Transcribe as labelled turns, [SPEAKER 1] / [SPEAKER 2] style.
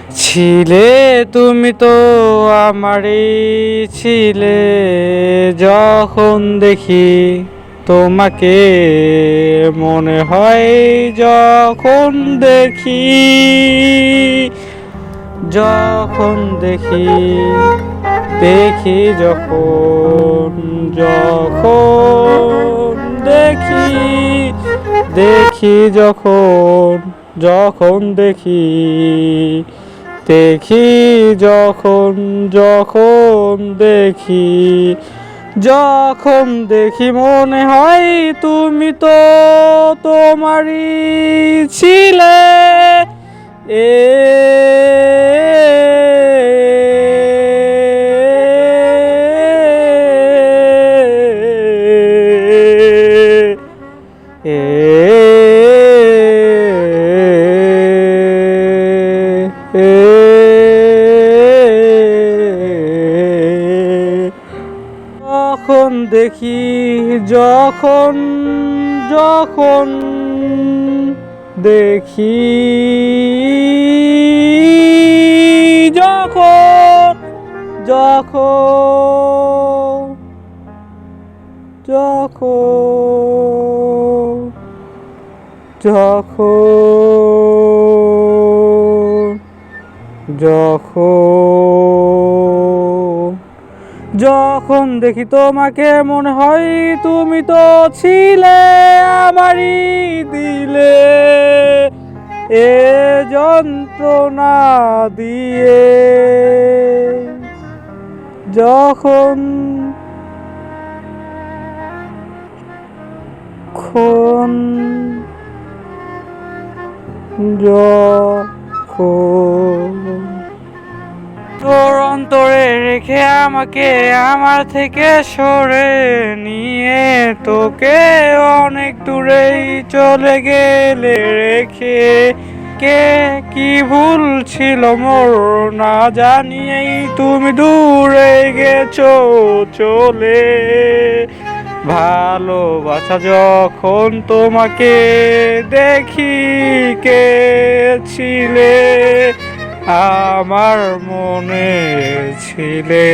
[SPEAKER 1] ছিলে তুমি তো আমারই ছিলে, যখন দেখি তোমাকে মনে হয়, যখন দেখি, যখন দেখি, দেখি যখন, যখন দেখি, দেখি যখন, যখন দেখি, দেখি যখন, যখন দেখি, যখন দেখি মনে হয় তুমি তো তোমারই ছিলে। এ যখন দেখি, যখন, যখন দেখি, যখন, যখন, যখন, যখন, যখন, যখন দেখি তোমাকে মনে হয় তুমি তো ছিলে আমারই দিলে, এ যন্ত্রণা দিয়ে, যখন, যখন, যখন তোর অন্তরে রেখে আমাকে আমার থেকে সরে নিয়ে তোকে অনেক দূরেই চলে গেলে রেখে, কে কি ভুল ছিল মোর না জানিয়েই তুমি দূরে গেছো চলে। ভালোবাসা যখন তোমাকে দেখি কে ছিলে আমার মনে ছিলে।